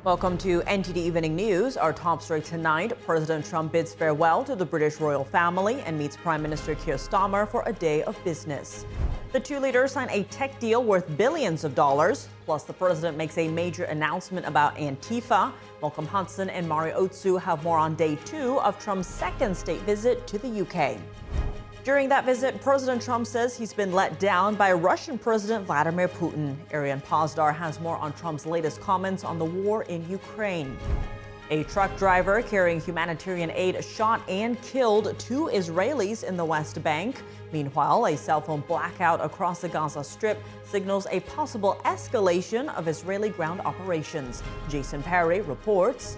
Welcome to NTD Evening News. Our top story tonight, President Trump bids farewell to the British royal family and meets Prime Minister Keir Starmer for a day of business. The two leaders sign a tech deal worth billions of dollars. Plus, the president makes a major announcement about Antifa. Malcolm Hudson and Mario Otsu have more on day 2 of Trump's second state visit to the UK. During that visit, President Trump says he's been let down by Russian President Vladimir Putin. Arian Pozdar has more on Trump's latest comments on the war in Ukraine. A truck driver carrying humanitarian aid shot and killed 2 Israelis in the West Bank. Meanwhile, a cell phone blackout across the Gaza Strip signals a possible escalation of Israeli ground operations. Jason Perry reports.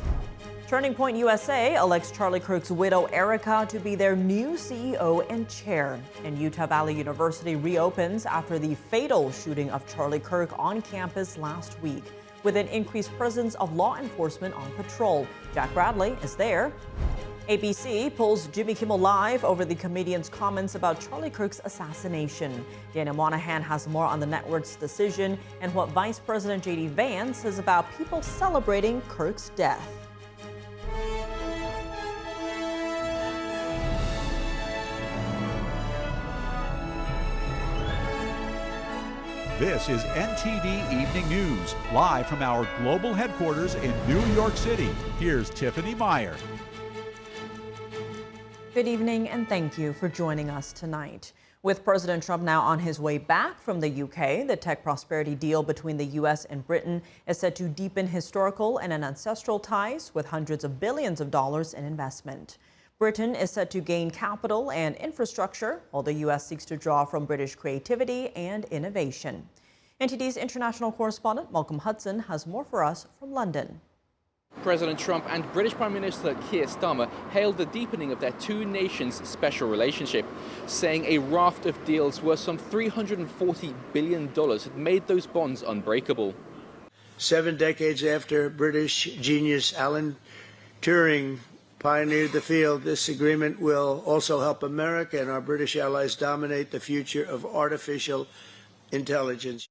Turning Point USA elects Charlie Kirk's widow Erica to be their new CEO and chair. And Utah Valley University reopens after the fatal shooting of Charlie Kirk on campus last week, with an increased presence of law enforcement on patrol. Jack Bradley is there. ABC pulls Jimmy Kimmel live over the comedian's comments about Charlie Kirk's assassination. Daniel Monahan has more on the network's decision and what Vice President J.D. Vance says about people celebrating Kirk's death. This is NTD Evening News, live from our global headquarters in New York City. Here's Tiffany Meyer. Good evening and thank you for joining us tonight. With President Trump now on his way back from the UK, the tech prosperity deal between the U.S. and Britain is set to deepen historical and ancestral ties with hundreds of billions of dollars in investment. Britain is set to gain capital and infrastructure, while the U.S. seeks to draw from British creativity and innovation. NTD's international correspondent Malcolm Hudson has more for us from London. President Trump and British Prime Minister Keir Starmer hailed the deepening of their two nations' special relationship, saying a raft of deals worth some $340 billion had made those bonds unbreakable. 7 decades after British genius Alan Turing pioneered the field, this agreement will also help America and our British allies dominate the future of artificial intelligence.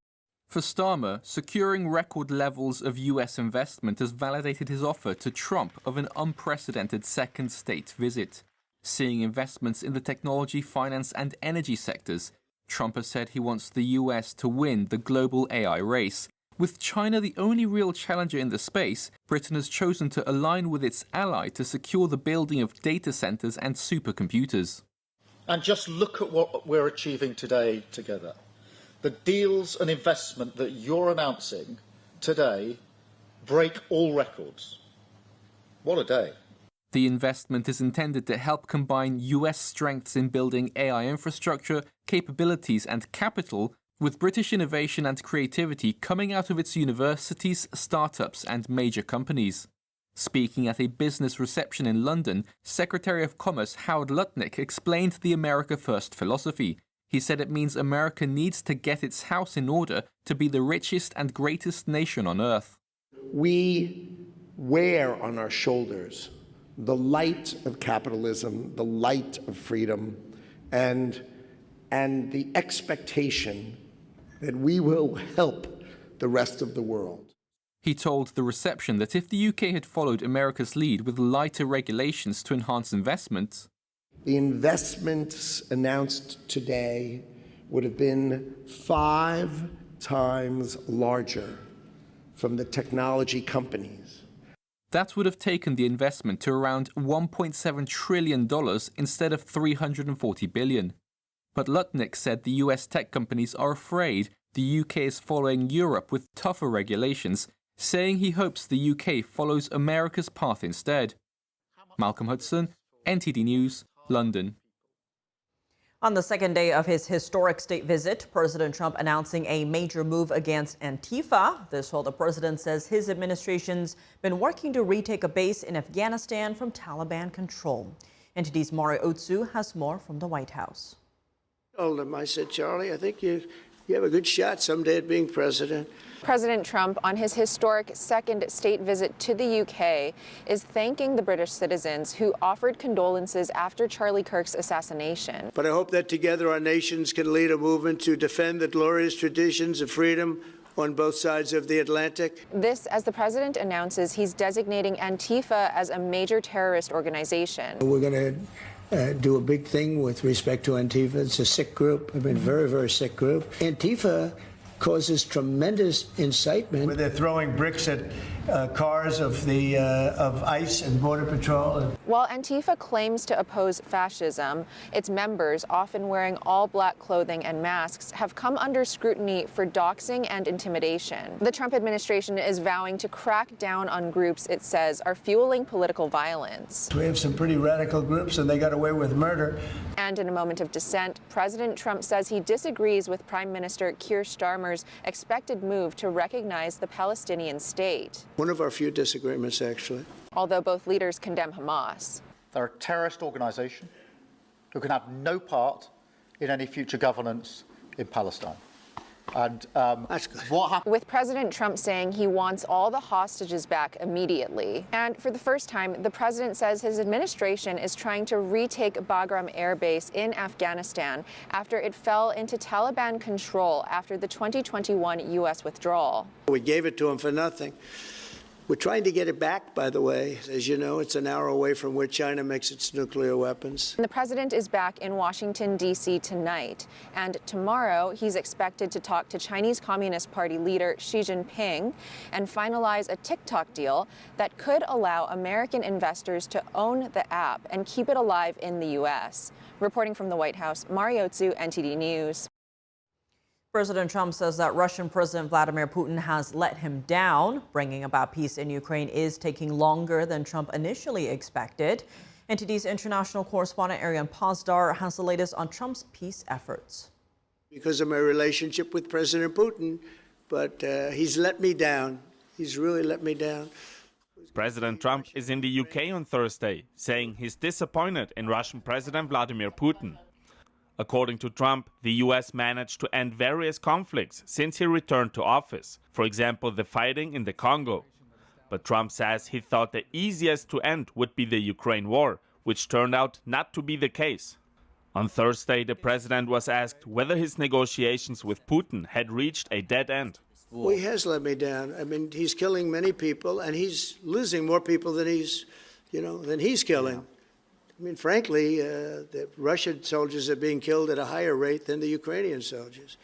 For Starmer, securing record levels of U.S. investment has validated his offer to Trump of an unprecedented second state visit. Seeing investments in the technology, finance and energy sectors, Trump has said he wants the U.S. to win the global AI race. With China the only real challenger in the space, Britain has chosen to align with its ally to secure the building of data centers and supercomputers. And just look at what we're achieving today together. The deals and investment that you're announcing today break all records. What a day. The investment is intended to help combine US strengths in building AI infrastructure, capabilities and capital with British innovation and creativity coming out of its universities, startups and major companies. Speaking at a business reception in London, Secretary of Commerce Howard Lutnick explained the America First philosophy. He said it means America needs to get its house in order to be the richest and greatest nation on earth. We wear on our shoulders the light of capitalism, the light of freedom, and the expectation that we will help the rest of the world. He told the reception that if the UK had followed America's lead with lighter regulations to enhance investment, the investments announced today would have been 5 times larger from the technology companies. That would have taken the investment to around $1.7 trillion instead of $340 billion. But Lutnick said the US tech companies are afraid the UK is following Europe with tougher regulations, saying he hopes the UK follows America's path instead. Malcolm Hudson, NTD News, London. On the second day of his historic state visit, President Trump announcing a major move against Antifa. This while the president says his administration's been working to retake a base in Afghanistan from Taliban control. NTD's Mario Otsu has more from the White House. I told him, I said, Charlie, I think you have a good shot someday at being president. President Trump, on his historic second state visit to the UK, is thanking the British citizens who offered condolences after Charlie Kirk's assassination. But I hope that together our nations can lead a movement to defend the glorious traditions of freedom, on both sides of the Atlantic. This as the president announces he's designating Antifa as a major terrorist organization. We're going to do a big thing with respect to Antifa. It's a sick group. I mean, very, very sick group. Antifa causes tremendous incitement. Where they're throwing bricks at cars of ICE and Border Patrol. While Antifa claims to oppose fascism, its members, often wearing all black clothing and masks, have come under scrutiny for doxing and intimidation. The Trump administration is vowing to crack down on groups it says are fueling political violence. We have some pretty radical groups, and they got away with murder. And in a moment of dissent, President Trump says he disagrees with Prime Minister Keir Starmer's expected move to recognize the Palestinian state. One of our few disagreements, actually. Although both leaders condemn Hamas. They're a terrorist organisation who can have no part in any future governance in Palestine. And what happened? With President Trump saying he wants all the hostages back immediately. And for the first time, the president says his administration is trying to retake Bagram Air Base in Afghanistan after it fell into Taliban control after the 2021 U.S. withdrawal. We gave it to him for nothing. We're trying to get it back, by the way. As you know, it's an hour away from where China makes its nuclear weapons. And the president is back in Washington, D.C. tonight. And tomorrow, he's expected to talk to Chinese Communist Party leader Xi Jinping and finalize a TikTok deal that could allow American investors to own the app and keep it alive in the U.S. Reporting from the White House, Mariotsu, NTD News. President Trump says that Russian President Vladimir Putin has let him down. Bringing about peace in Ukraine is taking longer than Trump initially expected. NTD's international correspondent Ariane Pozdar has the latest on Trump's peace efforts. Because of my relationship with President Putin, but he's let me down. He's really let me down. President Trump is in the UK on Thursday, saying he's disappointed in Russian President Vladimir Putin. According to Trump, the US managed to end various conflicts since he returned to office, for example, the fighting in the Congo. But Trump says he thought the easiest to end would be the Ukraine war, which turned out not to be the case. On Thursday, the president was asked whether his negotiations with Putin had reached a dead end. Well, he has let me down. I mean, he's killing many people, and he's losing more people than he's killing. I mean, frankly, the Russian soldiers are being killed at a higher rate than the Ukrainian soldiers.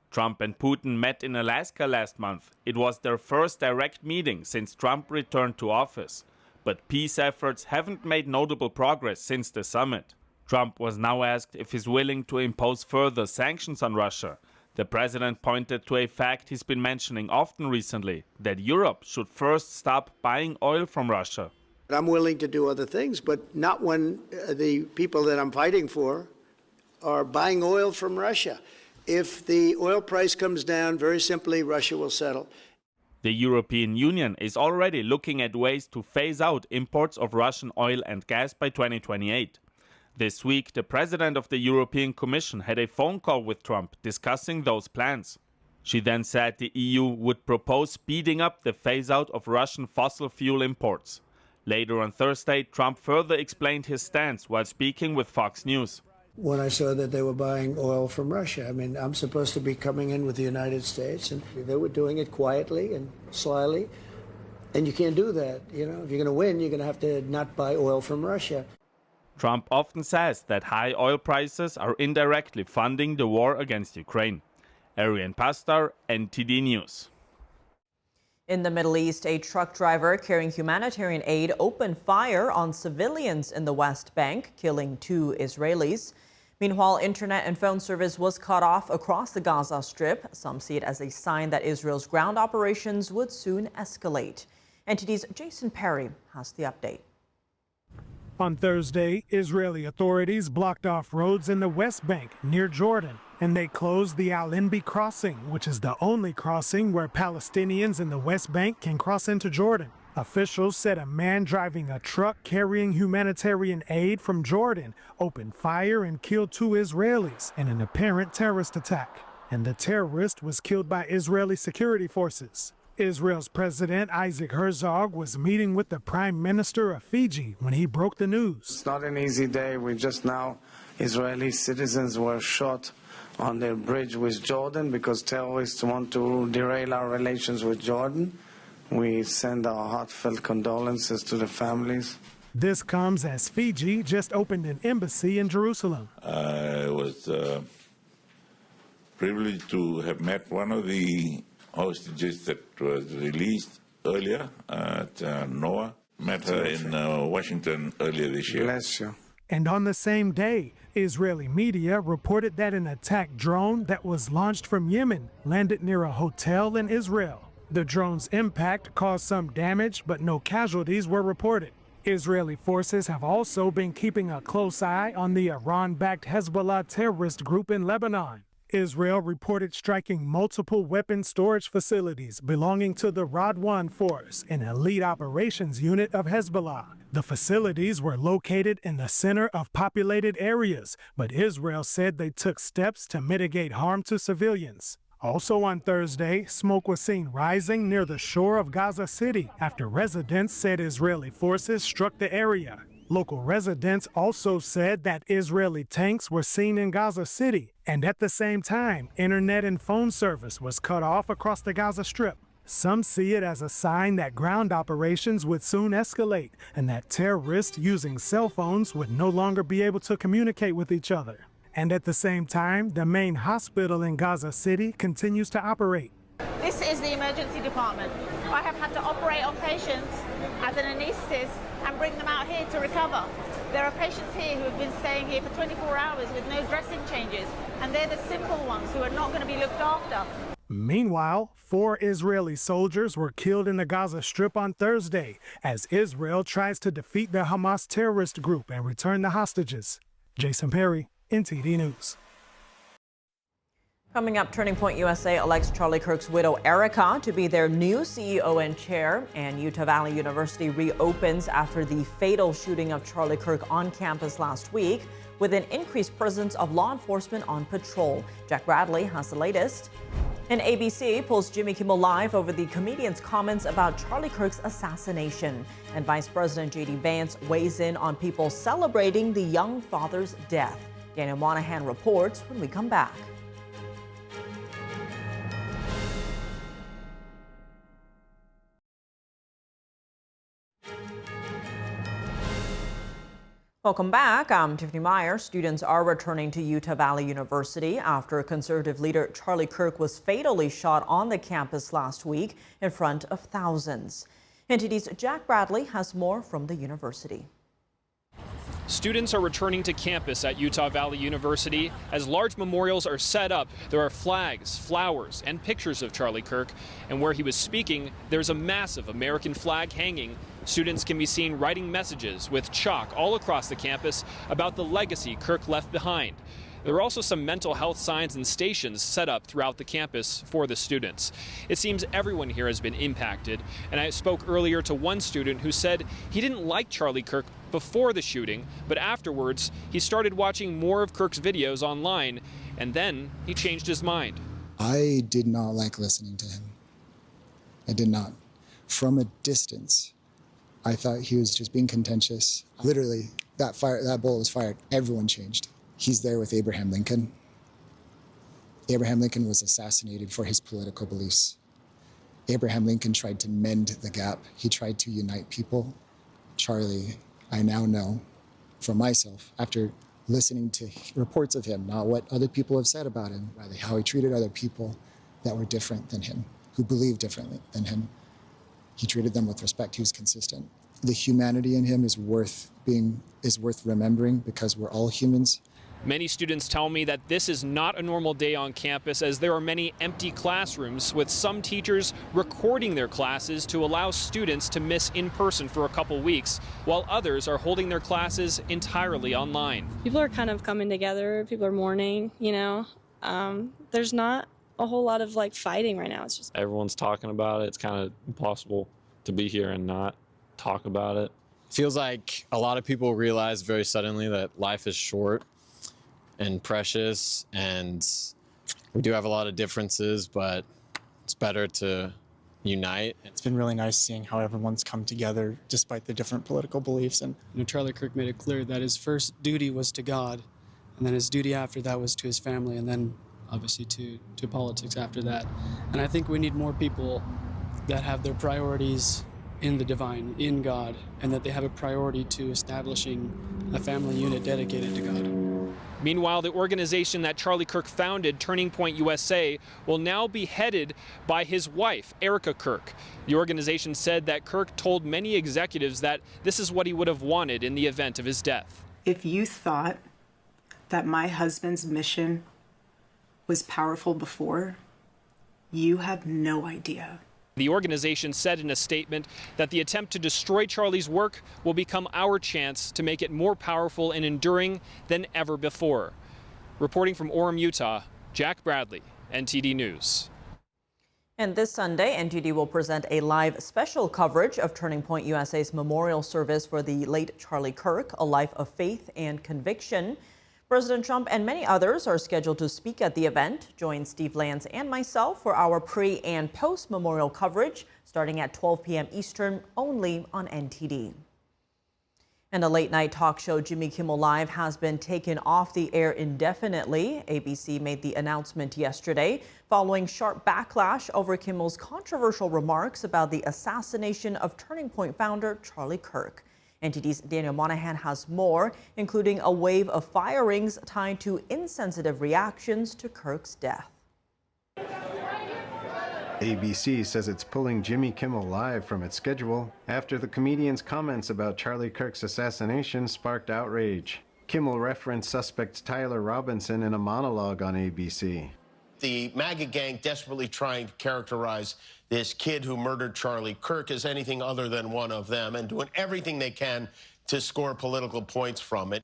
Trump and Putin met in Alaska last month. It was their first direct meeting since Trump returned to office. But peace efforts haven't made notable progress since the summit. Trump was now asked if he's willing to impose further sanctions on Russia. The president pointed to a fact he's been mentioning often recently, that Europe should first stop buying oil from Russia. I'm willing to do other things, but not when the people that I'm fighting for are buying oil from Russia. If the oil price comes down, very simply, Russia will settle. The European Union is already looking at ways to phase out imports of Russian oil and gas by 2028. This week, the president of the European Commission had a phone call with Trump discussing those plans. She then said the EU would propose speeding up the phase-out of Russian fossil fuel imports. Later on Thursday, Trump further explained his stance while speaking with Fox News. When I saw that they were buying oil from Russia, I mean, I'm supposed to be coming in with the United States, and they were doing it quietly and slyly. And you can't do that. You know, if you're going to win, you're going to have to not buy oil from Russia. Trump often says that high oil prices are indirectly funding the war against Ukraine. Ariane Pozdar, NTD News. In the Middle East, a truck driver carrying humanitarian aid opened fire on civilians in the West Bank, killing 2 Israelis. Meanwhile, internet and phone service was cut off across the Gaza Strip. Some see it as a sign that Israel's ground operations would soon escalate. NTD's Jason Perry has the update. On Thursday, Israeli authorities blocked off roads in the West Bank near Jordan, and they closed the Al-Inbi crossing, which is the only crossing where Palestinians in the West Bank can cross into Jordan. Officials said a man driving a truck carrying humanitarian aid from Jordan opened fire and killed 2 Israelis in an apparent terrorist attack. And the terrorist was killed by Israeli security forces. Israel's President Isaac Herzog was meeting with the Prime Minister of Fiji when he broke the news. It's not an easy day. We just now, Israeli citizens were shot on the bridge with Jordan because terrorists want to derail our relations with Jordan. We send our heartfelt condolences to the families. This comes as Fiji just opened an embassy in Jerusalem. I was privileged to have met one of the hostages that was released earlier at NOAA. Met her in Washington earlier this year. Bless you. And on the same day, Israeli media reported that an attack drone that was launched from Yemen landed near a hotel in Israel. The drone's impact caused some damage, but no casualties were reported. Israeli forces have also been keeping a close eye on the Iran-backed Hezbollah terrorist group in Lebanon. Israel reported striking multiple weapon storage facilities belonging to the Radwan Force, an elite operations unit of Hezbollah. The facilities were located in the center of populated areas, but Israel said they took steps to mitigate harm to civilians. Also on Thursday, smoke was seen rising near the shore of Gaza City after residents said Israeli forces struck the area. Local residents also said that Israeli tanks were seen in Gaza City, and at the same time, internet and phone service was cut off across the Gaza Strip. Some see it as a sign that ground operations would soon escalate and that terrorists using cell phones would no longer be able to communicate with each other. And at the same time, the main hospital in Gaza City continues to operate. This is the emergency department. I have had to operate on patients as an anaesthetist and bring them out here to recover. There are patients here who have been staying here for 24 hours with no dressing changes, and they're the simple ones who are not going to be looked after. Meanwhile, 4 Israeli soldiers were killed in the Gaza Strip on Thursday as Israel tries to defeat the Hamas terrorist group and return the hostages. Jason Perry, NTD News. Coming up, Turning Point USA elects Charlie Kirk's widow, Erica, to be their new CEO and chair. And Utah Valley University reopens after the fatal shooting of Charlie Kirk on campus last week, with an increased presence of law enforcement on patrol. Jack Bradley has the latest. And ABC pulls Jimmy Kimmel live over the comedian's comments about Charlie Kirk's assassination. And Vice President J.D. Vance weighs in on people celebrating the young father's death. Daniel Monahan reports when we come back. Welcome back. I'm Tiffany Meyer. Students are returning to Utah Valley University after conservative leader Charlie Kirk was fatally shot on the campus last week in front of thousands. NTD's Jack Bradley has more from the university. Students are returning to campus at Utah Valley University as large memorials are set up. There are flags, flowers, and pictures of Charlie Kirk. And where he was speaking, there's a massive American flag hanging. Students can be seen writing messages with chalk all across the campus about the legacy Kirk left behind. There are also some mental health signs and stations set up throughout the campus for the students. It seems everyone here has been impacted, and I spoke earlier to one student who said he didn't like Charlie Kirk before the shooting, but afterwards he started watching more of Kirk's videos online, and then he changed his mind. I did not like listening to him. I did not. From a distance, I thought he was just being contentious. Literally, that bullet was fired. Everyone changed. He's there with Abraham Lincoln. Abraham Lincoln was assassinated for his political beliefs. Abraham Lincoln tried to mend the gap. He tried to unite people. Charlie, I now know for myself, after listening to reports of him, not what other people have said about him, rather how he treated other people that were different than him, who believed differently than him. He treated them with respect. He was consistent. The humanity in him is worth remembering because we're all humans. Many students tell me that this is not a normal day on campus, as there are many empty classrooms, with some teachers recording their classes to allow students to miss in person for a couple weeks, while others are holding their classes entirely online. People are kind of coming together. People are mourning, There's not a whole lot of fighting right now. It's just everyone's talking about it. It's kind of impossible to be here and not talk about it. Feels like a lot of people realize very suddenly that life is short and precious, and we do have a lot of differences, but it's better to unite. It's been really nice seeing how everyone's come together despite the different political beliefs. And Charlie Kirk made it clear that his first duty was to God, and then his duty after that was to his family, and then obviously, to politics after that. And I think we need more people that have their priorities in the divine, in God, and that they have a priority to establishing a family unit dedicated to God. Meanwhile, the organization that Charlie Kirk founded, Turning Point USA, will now be headed by his wife, Erica Kirk. The organization said that Kirk told many executives that this is what he would have wanted in the event of his death. If you thought that my husband's mission was powerful before, you have no idea. The organization said in a statement that the attempt to destroy Charlie's work will become our chance to make it more powerful and enduring than ever before. Reporting from Orem, Utah, Jack Bradley, NTD News. And this Sunday, NTD will present a live special coverage of Turning Point USA's memorial service for the late Charlie Kirk, a life of faith and conviction. President Trump and many others are scheduled to speak at the event. Join Steve Lance and myself for our pre- and post-memorial coverage starting at 12 p.m. Eastern, only on NTD. And a late-night talk show, Jimmy Kimmel Live, has been taken off the air indefinitely. ABC made the announcement yesterday following sharp backlash over Kimmel's controversial remarks about the assassination of Turning Point founder Charlie Kirk. NTD's Daniel Monahan has more, including a wave of firings tied to insensitive reactions to Kirk's death. ABC says it's pulling Jimmy Kimmel Live from its schedule after the comedian's comments about Charlie Kirk's assassination sparked outrage. Kimmel referenced suspect Tyler Robinson in a monologue on ABC. The MAGA gang desperately trying to characterize this kid who murdered Charlie Kirk as anything other than one of them and doing everything they can to score political points from it.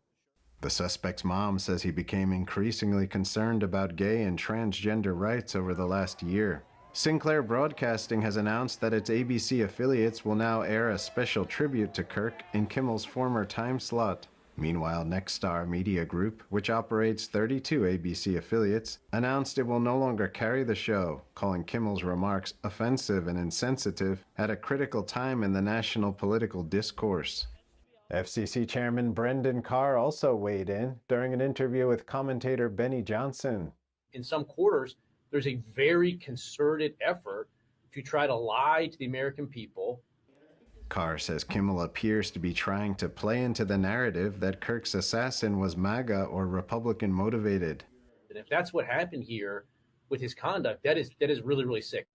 The suspect's mom says he became increasingly concerned about gay and transgender rights over the last year. Sinclair Broadcasting has announced that its ABC affiliates will now air a special tribute to Kirk in Kimmel's former time slot. Meanwhile, Nexstar Media Group, which operates 32 ABC affiliates, announced it will no longer carry the show, calling Kimmel's remarks offensive and insensitive at a critical time in the national political discourse. FCC Chairman Brendan Carr also weighed in during an interview with commentator Benny Johnson. In some quarters, there's a very concerted effort to try to lie to the American people. Carr says Kimmel appears to be trying to play into the narrative that Kirk's assassin was MAGA or Republican motivated. And if that's what happened here with his conduct, that is really, really sick.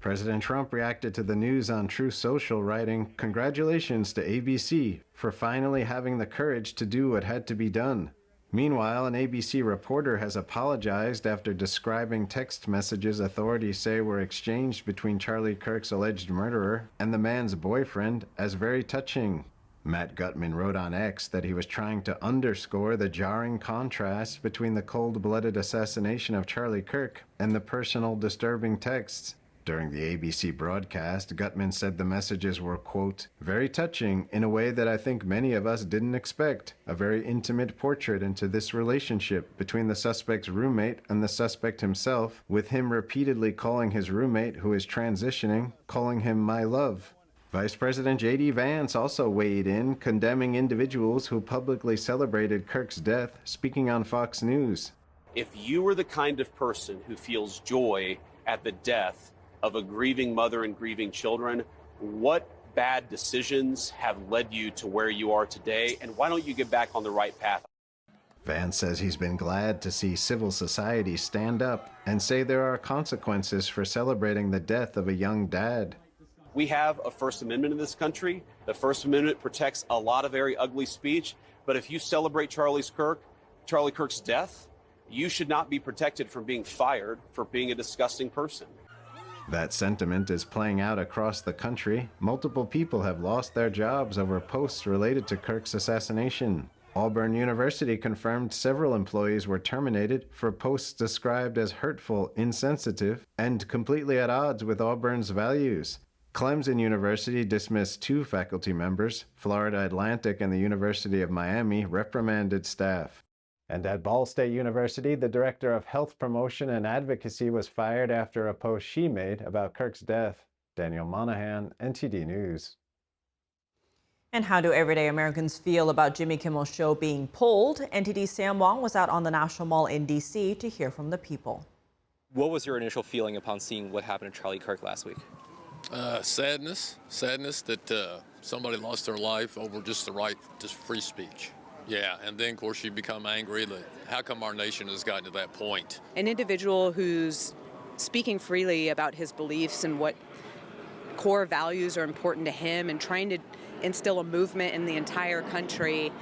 President Trump reacted to the news on Truth Social, writing, "Congratulations to ABC for finally having the courage to do what had to be done." Meanwhile, an ABC reporter has apologized after describing text messages authorities say were exchanged between Charlie Kirk's alleged murderer and the man's boyfriend as very touching. Matt Gutman wrote on X that he was trying to underscore the jarring contrast between the cold-blooded assassination of Charlie Kirk and the personal, disturbing texts. During the ABC broadcast, Gutman said the messages were, quote, "very touching in a way that I think many of us didn't expect. A very intimate portrait into this relationship between the suspect's roommate and the suspect himself, with him repeatedly calling his roommate, who is transitioning, calling him my love." Vice President J.D. Vance also weighed in, condemning individuals who publicly celebrated Kirk's death, speaking on Fox News. If you are the kind of person who feels joy at the death of a grieving mother and grieving children, what bad decisions have led you to where you are today, and why don't you get back on the right path? Vance says he's been glad to see civil society stand up and say there are consequences for celebrating the death of a young dad. We have a First Amendment in this country. The First Amendment protects a lot of very ugly speech, but if you celebrate Charlie Kirk's death, you should not be protected from being fired for being a disgusting person. That sentiment is playing out across the country. Multiple people have lost their jobs over posts related to Kirk's assassination. Auburn University confirmed several employees were terminated for posts described as hurtful, insensitive, and completely at odds with Auburn's values. Clemson University dismissed 2 faculty members. Florida Atlantic and the University of Miami reprimanded staff. And at Ball State University, the director of health promotion and advocacy was fired after a post she made about Kirk's death. Daniel Monahan, NTD News. And how do everyday Americans feel about Jimmy Kimmel's show being pulled? NTD's Sam Wong was out on the National Mall in D.C. to hear from the people. What was your initial feeling upon seeing what happened to Charlie Kirk last week? Sadness that somebody lost their life over just the right to free speech. Yeah, and then of course you become angry that how come our nation has gotten to that point? An individual who's speaking freely about his beliefs and what core values are important to him and trying to instill a movement in the entire country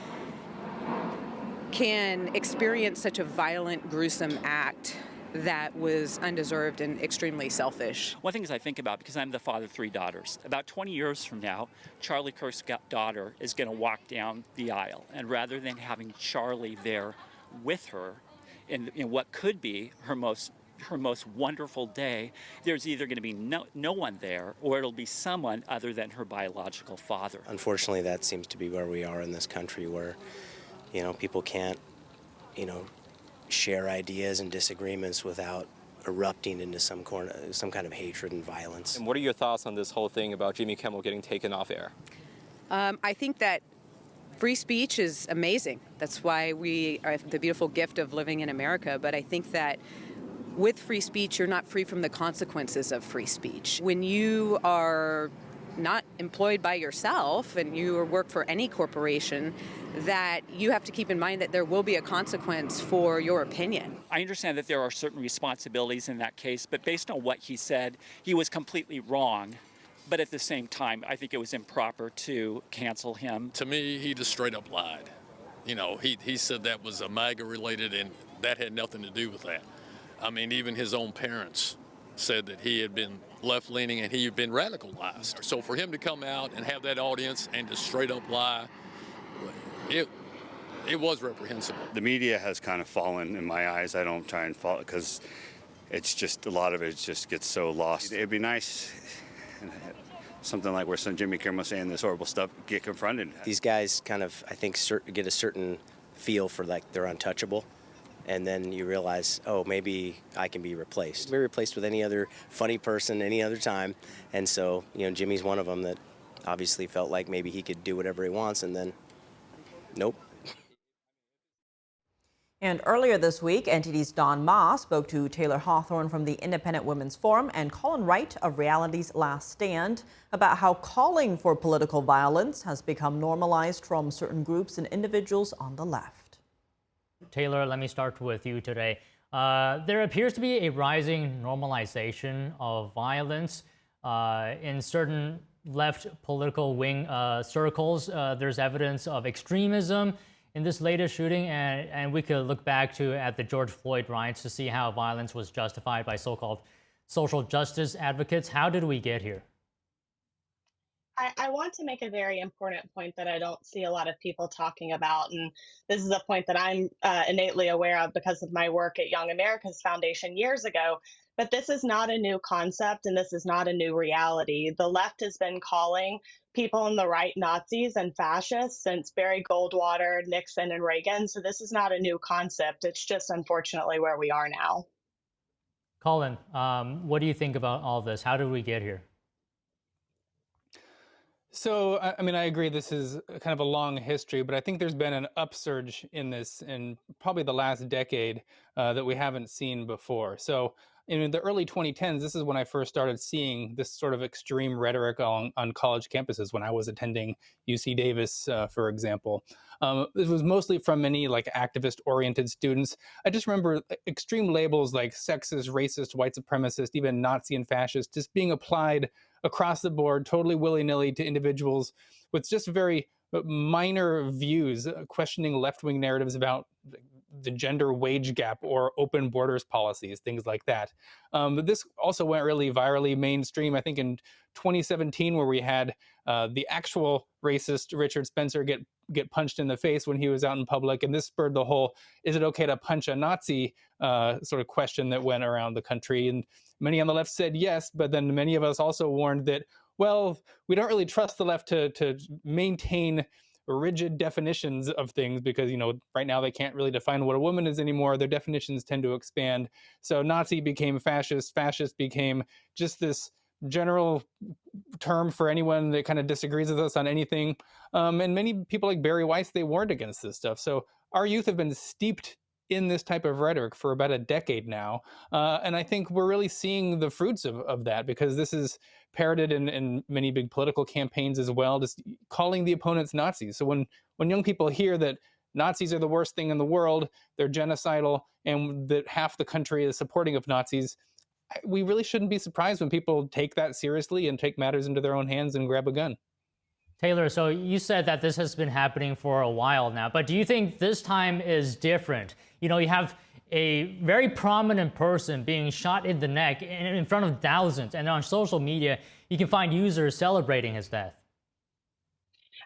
can experience such a violent, gruesome act that was undeserved and extremely selfish. One thing is I think about, because I'm the father of 3 daughters, about 20 years from now, Charlie Kirk's daughter is going to walk down the aisle, and rather than having Charlie there with her in what could be her most wonderful day, there's either going to be no one there, or it'll be someone other than her biological father. Unfortunately, that seems to be where we are in this country, where, people can't, share ideas and disagreements without erupting into some kind of hatred and violence. And what are your thoughts on this whole thing about Jimmy Kimmel getting taken off air? I think that free speech is amazing. That's why we have the beautiful gift of living in America. But I think that with free speech, you're not free from the consequences of free speech. When you are not employed by yourself and you work for any corporation, that you have to keep in mind that there will be a consequence for your opinion. I understand that there are certain responsibilities in that case, but based on what he said, he was completely wrong. But at the same time, I think it was improper to cancel him. To me, he just straight up lied. He said that was a MAGA related, and that had nothing to do with that. I mean, even his own parents said that he had been left-leaning and he had been radicalized. So for him to come out and have that audience and to straight up lie, it was reprehensible. The media has kind of fallen in my eyes. I don't try and follow because it's just a lot of it just gets so lost. It'd be nice, something like where some Jimmy Kimmel saying this horrible stuff, get confronted. These guys kind of, I think, get a certain feel for like they're untouchable. And then you realize, oh, maybe I can be replaced. Be replaced with any other funny person any other time. And so, Jimmy's one of them that obviously felt like maybe he could do whatever he wants, and then, nope. And earlier this week, NTD's Don Ma spoke to Taylor Hawthorne from the Independent Women's Forum and Colin Wright of Reality's Last Stand about how calling for political violence has become normalized from certain groups and individuals on the left. Taylor, let me start with you today. There appears to be a rising normalization of violence in certain left political wing circles. There's evidence of extremism in this latest shooting, and we could look back at the George Floyd riots to see how violence was justified by so-called social justice advocates. How did we get here? I want to make a very important point that I don't see a lot of people talking about, and this is a point that I'm innately aware of because of my work at Young America's Foundation years ago, but this is not a new concept and this is not a new reality. The left has been calling people on the right Nazis and fascists since Barry Goldwater, Nixon, and Reagan, so this is not a new concept. It's just unfortunately where we are now. Colin, what do you think about all this? How did we get here? So, I mean, I agree this is kind of a long history, but I think there's been an upsurge in this in probably the last decade that we haven't seen before. So in the early 2010s, this is when I first started seeing this sort of extreme rhetoric on college campuses when I was attending UC Davis, for example. It was mostly from many like activist-oriented students. I just remember extreme labels like sexist, racist, white supremacist, even Nazi and fascist just being applied across the board, totally willy-nilly to individuals with just very minor views, questioning left-wing narratives about the gender wage gap or open borders policies, things like that. But this also went really virally mainstream, I think in 2017, where we had the actual racist Richard Spencer get punched in the face when he was out in public. And this spurred the whole, is it okay to punch a Nazi sort of question that went around the country. And many on the left said yes, but then many of us also warned that, well, we don't really trust the left to maintain rigid definitions of things because, right now they can't really define what a woman is anymore. Their definitions tend to expand. So Nazi became fascist, fascist became just this general term for anyone that kind of disagrees with us on anything. And many people like Barry Weiss, they warned against this stuff. So our youth have been steeped in this type of rhetoric for about a decade now. And I think we're really seeing the fruits of that, because this is parroted in many big political campaigns as well, just calling the opponents Nazis. So when young people hear that Nazis are the worst thing in the world, they're genocidal, and that half the country is supporting of Nazis, we really shouldn't be surprised when people take that seriously and take matters into their own hands and grab a gun. Taylor, so you said that this has been happening for a while now, but do you think this time is different? You know, you have a very prominent person being shot in the neck in front of thousands, and on social media, you can find users celebrating his death.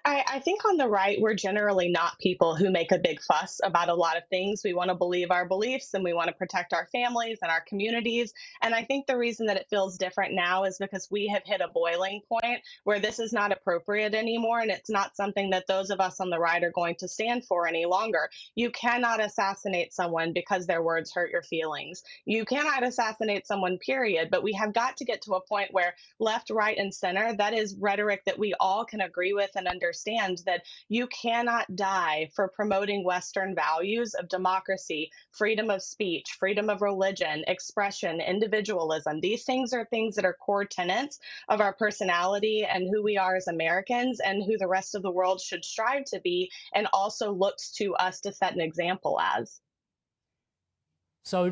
I think on the right, we're generally not people who make a big fuss about a lot of things. We want to believe our beliefs and we want to protect our families and our communities. And I think the reason that it feels different now is because we have hit a boiling point where this is not appropriate anymore. And it's not something that those of us on the right are going to stand for any longer. You cannot assassinate someone because their words hurt your feelings. You cannot assassinate someone, period. But we have got to get to a point where left, right, and center, that is rhetoric that we all can agree with and understand, that you cannot die for promoting Western values of democracy, freedom of speech, freedom of religion, expression, individualism. These things are things that are core tenets of our personality and who we are as Americans, and who the rest of the world should strive to be, and also looks to us to set an example as. So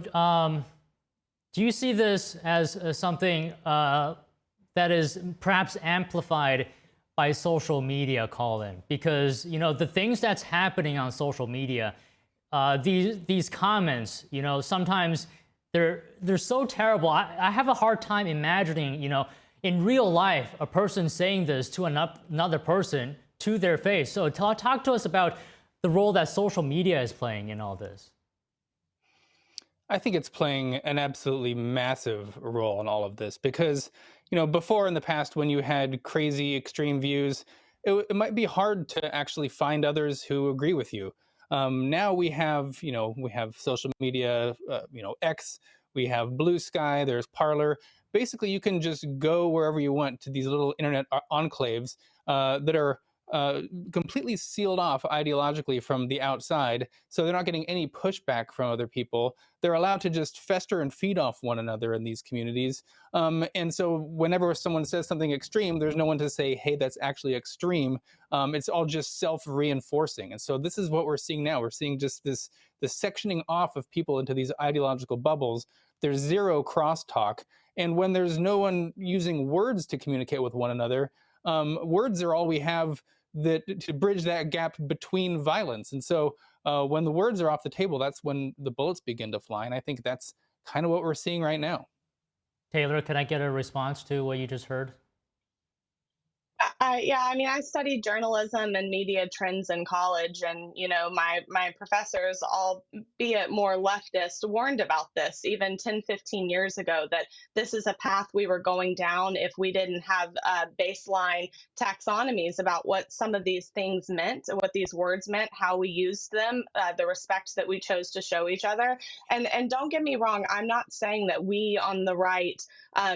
do you see this as something that is perhaps amplified by social media, Colin? Because, you know, the things that's happening on social media, these comments, you know, sometimes they're so terrible. I have a hard time imagining, you know, in real life, a person saying this to another person to their face. So talk to us about the role that social media is playing in all this. I think it's playing an absolutely massive role in all of this, because, you know, before in the past, when you had crazy extreme views, it might be hard to actually find others who agree with you. Now we have social media, X, we have Blue Sky, there's Parler. Basically, you can just go wherever you want to these little internet enclaves that are completely sealed off ideologically from the outside, so they're not getting any pushback from other people. They're allowed to just fester and feed off one another in these communities. And so whenever someone says something extreme, there's no one to say, hey, that's actually extreme. It's all just self-reinforcing. And so this is what we're seeing now. We're seeing just this sectioning off of people into these ideological bubbles. There's zero crosstalk. And when there's no one using words to communicate with one another, words are all we have to bridge that gap between violence. And so when the words are off the table, that's when the bullets begin to fly. And I think that's kind of what we're seeing right now. Taylor, can I get a response to what you just heard? Yeah, I mean, I studied journalism and media trends in college, and, you know, my professors, albeit more leftist, warned about this even 10, 15 years ago, that this is a path we were going down if we didn't have baseline taxonomies about what some of these things meant, what these words meant, how we used them, the respect that we chose to show each other. And don't get me wrong, I'm not saying that we on the right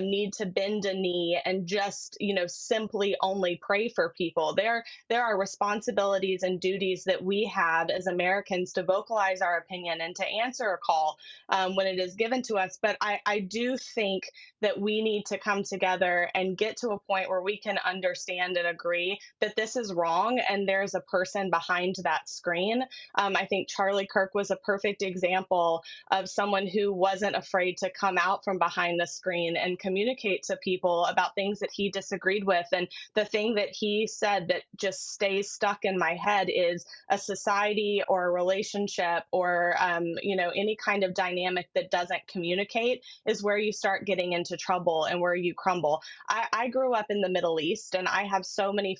need to bend a knee and just, you know, simply only pray for people. There are responsibilities and duties that we have as Americans to vocalize our opinion and to answer a call when it is given to us. But I do think that we need to come together and get to a point where we can understand and agree that this is wrong and there's a person behind that screen. I think Charlie Kirk was a perfect example of someone who wasn't afraid to come out from behind the screen and communicate to people about things that he disagreed with. And the thing that he said that just stays stuck in my head is a society or a relationship or, any kind of dynamic that doesn't communicate is where you start getting into trouble and where you crumble. I grew up in the Middle East, and I have so many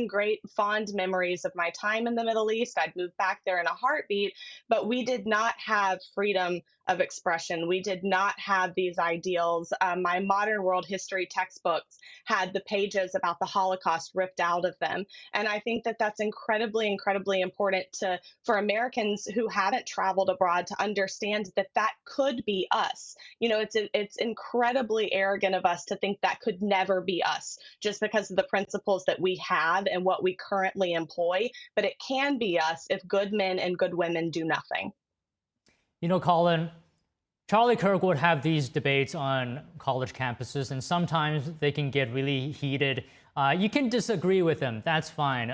great, fond memories of my time in the Middle East. I'd move back there in a heartbeat, but we did not have freedom of expression. We did not have these ideals. My modern world history textbooks had the pages about the Holocaust ripped out of them. And I think that that's incredibly, incredibly important for Americans who haven't traveled abroad to understand that that could be us. You know, it's incredibly arrogant of us to think that could never be us just because of the principles that we have and what we currently employ. But it can be us if good men and good women do nothing. You know, Colin, Charlie Kirk would have these debates on college campuses, and sometimes they can get really heated. You can disagree with him. That's fine.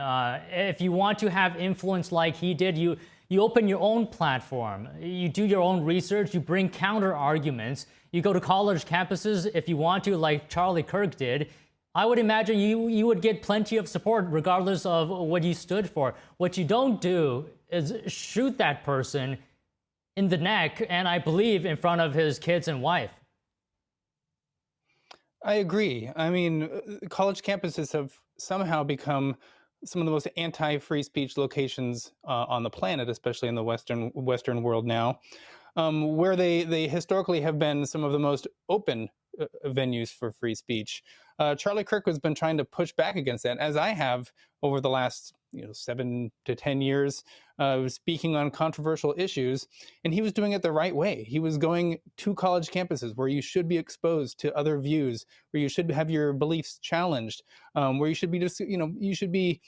If you want to have influence like he did, you open your own platform. You do your own research. You bring counter arguments. You go to college campuses if you want to, like Charlie Kirk did. I would imagine you would get plenty of support regardless of what you stood for. What you don't do is shoot that person in the neck, and I believe in front of his kids and wife. I agree. I mean, college campuses have somehow become some of the most anti-free speech locations on the planet, especially in the Western world now, where they historically have been some of the most open venues for free speech. Charlie Kirk has been trying to push back against that, as I have over the last 7 to 10 years, speaking on controversial issues, and he was doing it the right way. He was going to college campuses where you should be exposed to other views, where you should have your beliefs challenged, where you should be you should be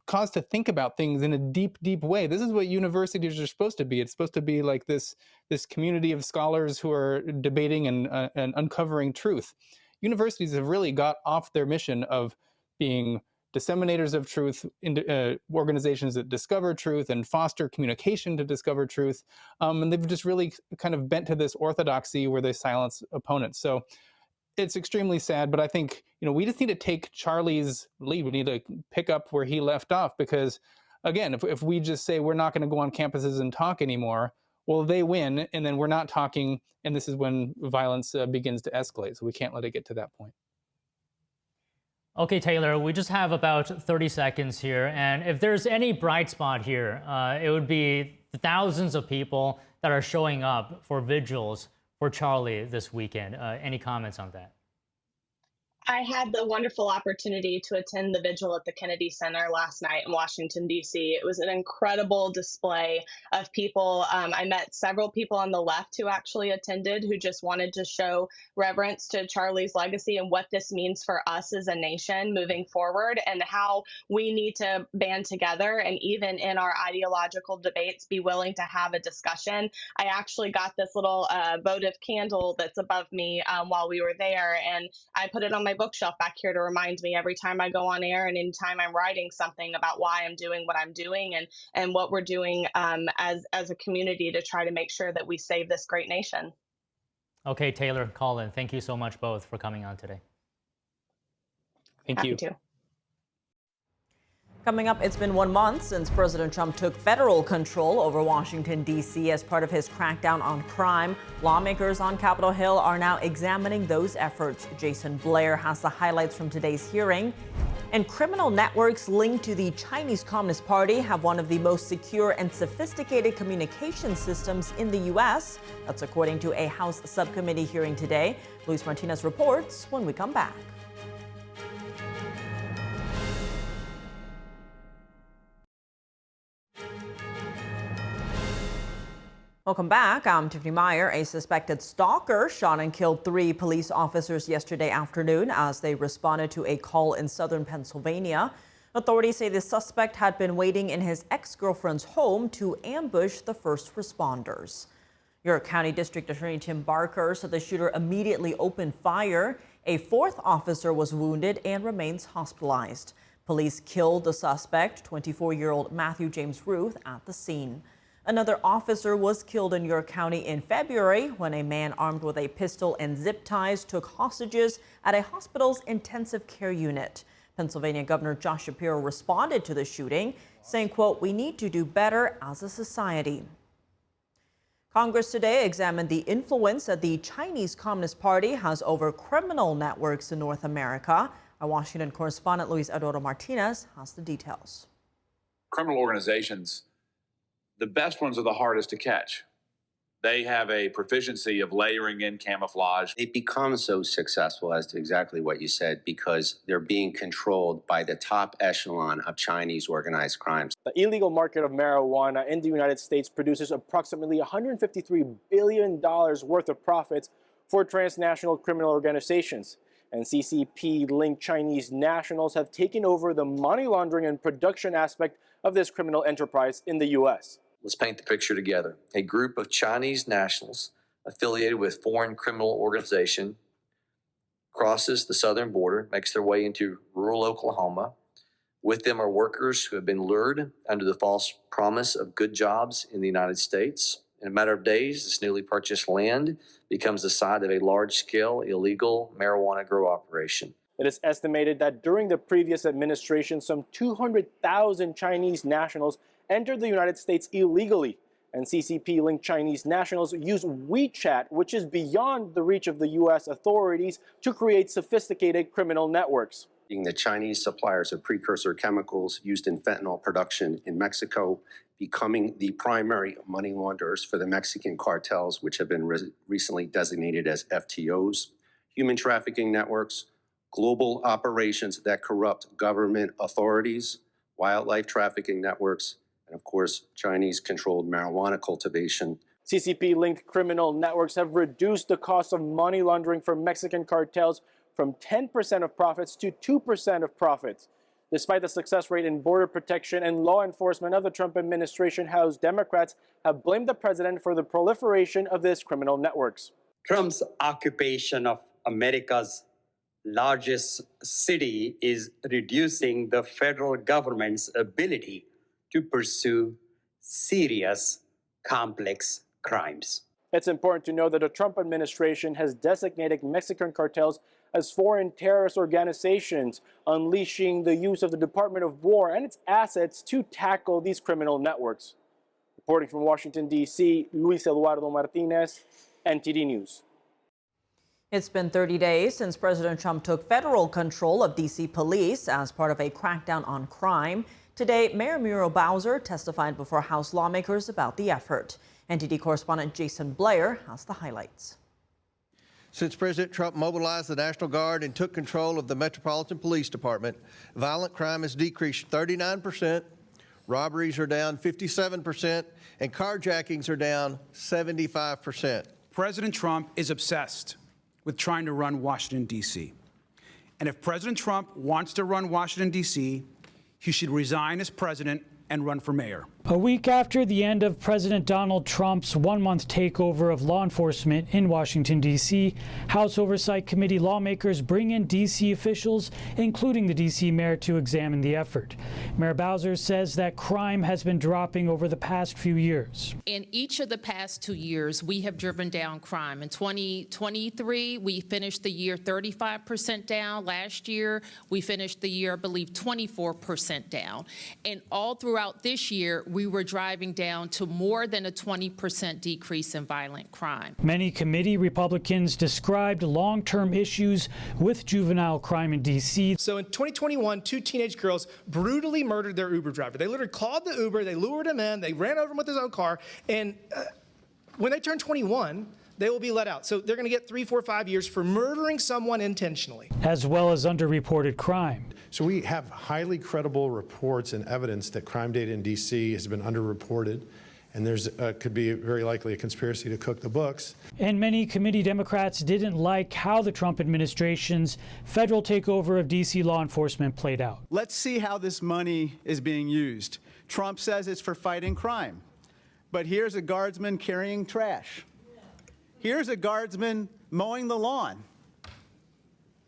caused to think about things in a deep way. This is what universities are supposed to be. It's supposed to be like this community of scholars who are debating and uncovering truth. Universities have really got off their mission of being disseminators of truth, organizations that discover truth and foster communication to discover truth. And they've just really kind of bent to this orthodoxy where they silence opponents. So it's extremely sad, but I think, we just need to take Charlie's lead. We need to pick up where he left off, because again, if we just say we're not going to go on campuses and talk anymore, well, they win, and then we're not talking, and this is when violence begins to escalate. So we can't let it get to that point. Okay, Taylor, we just have about 30 seconds here, and if there's any bright spot here, it would be the thousands of people that are showing up for vigils for Charlie this weekend. Any comments on that? I had the wonderful opportunity to attend the vigil at the Kennedy Center last night in Washington, D.C. It was an incredible display of people. I met several people on the left who actually attended, who just wanted to show reverence to Charlie's legacy and what this means for us as a nation moving forward, and how we need to band together and even in our ideological debates be willing to have a discussion. I actually got this little votive candle that's above me while we were there, and I put it on my bookshelf back here to remind me every time I go on air and anytime I'm writing something about why I'm doing what I'm doing and what we're doing as a community to try to make sure that we save this great nation. Okay, Taylor, Colin, thank you so much both for coming on today. Thank you. Happy to. Coming up, it's been 1 month since President Trump took federal control over Washington, D.C. as part of his crackdown on crime. Lawmakers on Capitol Hill are now examining those efforts. Jason Blair has the highlights from today's hearing. And criminal networks linked to the Chinese Communist Party have one of the most secure and sophisticated communication systems in the U.S. That's according to a House subcommittee hearing today. Luis Martinez reports when we come back. Welcome back. I'm Tiffany Meyer. A suspected stalker shot and killed 3 police officers yesterday afternoon as they responded to a call in southern Pennsylvania. Authorities say the suspect had been waiting in his ex-girlfriend's home to ambush the first responders. York County District Attorney Tim Barker said the shooter immediately opened fire. A 4th officer was wounded and remains hospitalized. Police killed the suspect, 24-year-old Matthew James Ruth, at the scene. Another officer was killed in York County in February when a man armed with a pistol and zip ties took hostages at a hospital's intensive care unit. Pennsylvania Governor Josh Shapiro responded to the shooting, saying, quote, "We need to do better as a society." Congress today examined the influence that the Chinese Communist Party has over criminal networks in North America. Our Washington correspondent Luis Eduardo Martinez has the details. Criminal organizations, the best ones are the hardest to catch. They have a proficiency of layering in camouflage. They become so successful as to exactly what you said because they're being controlled by the top echelon of Chinese organized crimes. The illegal market of marijuana in the United States produces approximately $153 billion worth of profits for transnational criminal organizations. And CCP-linked Chinese nationals have taken over the money laundering and production aspect of this criminal enterprise in the U.S. Let's paint the picture together. A group of Chinese nationals affiliated with foreign criminal organization crosses the southern border, makes their way into rural Oklahoma. With them are workers who have been lured under the false promise of good jobs in the United States. In a matter of days, this newly purchased land becomes the site of a large-scale illegal marijuana grow operation. It is estimated that during the previous administration, some 200,000 Chinese nationals entered the United States illegally. And CCP-linked Chinese nationals use WeChat, which is beyond the reach of the U.S. authorities, to create sophisticated criminal networks. The Chinese suppliers of precursor chemicals used in fentanyl production in Mexico, becoming the primary money launderers for the Mexican cartels, which have been recently designated as FTOs, human trafficking networks, global operations that corrupt government authorities, wildlife trafficking networks, and of course, Chinese-controlled marijuana cultivation. CCP-linked criminal networks have reduced the cost of money laundering for Mexican cartels from 10% of profits to 2% of profits. Despite the success rate in border protection and law enforcement of the Trump administration, House Democrats have blamed the president for the proliferation of these criminal networks. Trump's occupation of America's largest city is reducing the federal government's ability to pursue serious, complex crimes. It's important to know that the Trump administration has designated Mexican cartels as foreign terrorist organizations, unleashing the use of the Department of War and its assets to tackle these criminal networks. Reporting from Washington, D.C., Luis Eduardo Martinez, NTD News. It's been 30 days since President Trump took federal control of D.C. police as part of a crackdown on crime. Today, Mayor Muriel Bowser testified before House lawmakers about the effort. NTD correspondent Jason Blair has the highlights. Since President Trump mobilized the National Guard and took control of the Metropolitan Police Department, violent crime has decreased 39%, robberies are down 57%, and carjackings are down 75%. President Trump is obsessed with trying to run Washington, D.C. And if President Trump wants to run Washington, D.C., he should resign as president and run for mayor. A week after the end of President Donald Trump's one-month takeover of law enforcement in Washington, D.C., House Oversight Committee lawmakers bring in D.C. officials, including the D.C. mayor, to examine the effort. Mayor Bowser says that crime has been dropping over the past few years. In each of the past 2 years, we have driven down crime. In 2023, we finished the year 35% down. Last year, we finished the year, I believe, 24% down. And all throughout this year, we were driving down to more than a 20% decrease in violent crime. Many committee Republicans described long-term issues with juvenile crime in D.C. So in 2021, 2 teenage girls brutally murdered their Uber driver. They literally called the Uber, they lured him in, they ran over him with his own car, and when they turn 21, they will be let out. So they're going to get 3, 4, 5 years for murdering someone intentionally. As well as underreported crime. So we have highly credible reports and evidence that crime data in D.C. has been underreported, and there's could be very likely a conspiracy to cook the books. And many committee Democrats didn't like how the Trump administration's federal takeover of D.C. law enforcement played out. Let's see how this money is being used. Trump says it's for fighting crime, but here's a guardsman carrying trash. Here's a guardsman mowing the lawn.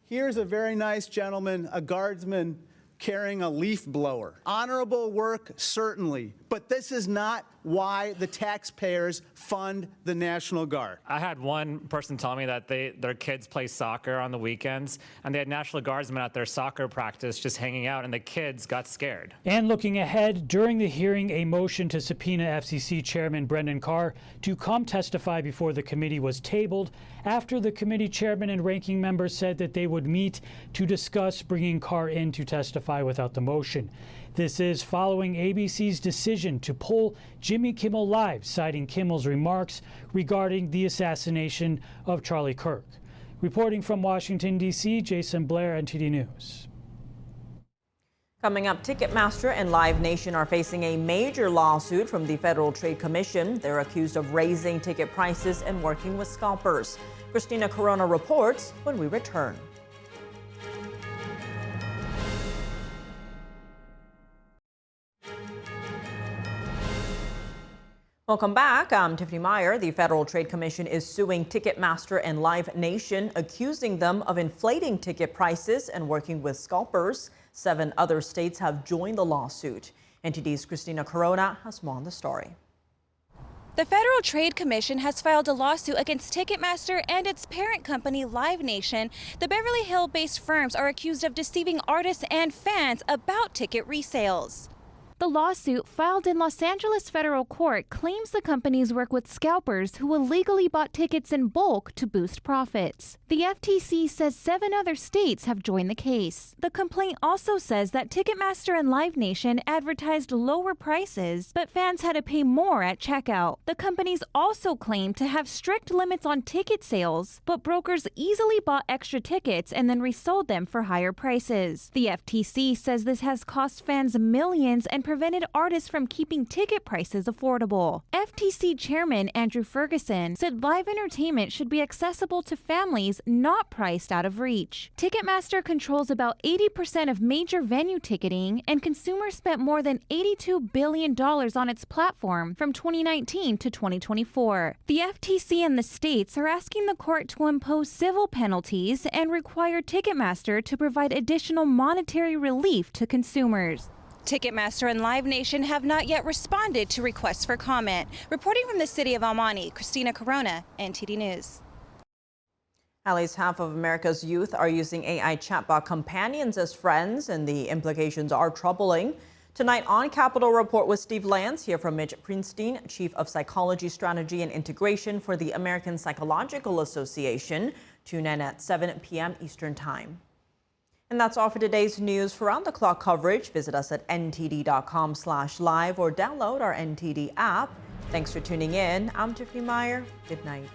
Here's a very nice gentleman, a guardsman, carrying a leaf blower. Honorable work, certainly, but this is not why the taxpayers fund the National Guard. I had one person tell me that their kids play soccer on the weekends, and they had National Guardsmen at their soccer practice just hanging out, and the kids got scared. And looking ahead, during the hearing, a motion to subpoena FCC Chairman Brendan Carr to come testify before the committee was tabled after the committee chairman and ranking members said that they would meet to discuss bringing Carr in to testify without the motion. This is following ABC's decision to pull Jimmy Kimmel Live, citing Kimmel's remarks regarding the assassination of Charlie Kirk. Reporting from Washington, D.C., Jason Blair, NTD News. Coming up, Ticketmaster and Live Nation are facing a major lawsuit from the Federal Trade Commission. They're accused of raising ticket prices and working with scalpers. Christina Corona reports when we return. Welcome back. I'm Tiffany Meyer. The Federal Trade Commission is suing Ticketmaster and Live Nation, accusing them of inflating ticket prices and working with scalpers. 7 other states have joined the lawsuit. NTD's Christina Corona has more on the story. The Federal Trade Commission has filed a lawsuit against Ticketmaster and its parent company, Live Nation. The Beverly Hills-based firms are accused of deceiving artists and fans about ticket resales. The lawsuit, filed in Los Angeles federal court, claims the companies work with scalpers who illegally bought tickets in bulk to boost profits. The FTC says 7 other states have joined the case. The complaint also says that Ticketmaster and Live Nation advertised lower prices, but fans had to pay more at checkout. The companies also claim to have strict limits on ticket sales, but brokers easily bought extra tickets and then resold them for higher prices. The FTC says this has cost fans millions and prevented artists from keeping ticket prices affordable. FTC Chairman Andrew Ferguson said live entertainment should be accessible to families, not priced out of reach. Ticketmaster controls about 80% of major venue ticketing, and consumers spent more than $82 billion on its platform from 2019 to 2024. The FTC and the states are asking the court to impose civil penalties and require Ticketmaster to provide additional monetary relief to consumers. Ticketmaster and Live Nation have not yet responded to requests for comment. Reporting from the city of El Monte, Christina Corona, NTD News. At least half of America's youth are using AI chatbot companions as friends, and the implications are troubling. Tonight on Capitol Report with Steve Lance, hear from Mitch Prinstein, Chief of Psychology Strategy and Integration for the American Psychological Association. Tune in at 7 p.m. Eastern Time. And that's all for today's news. For round-the-clock coverage, visit us at ntd.com/live or download our NTD app. Thanks for tuning in. I'm Tiffany Meyer. Good night.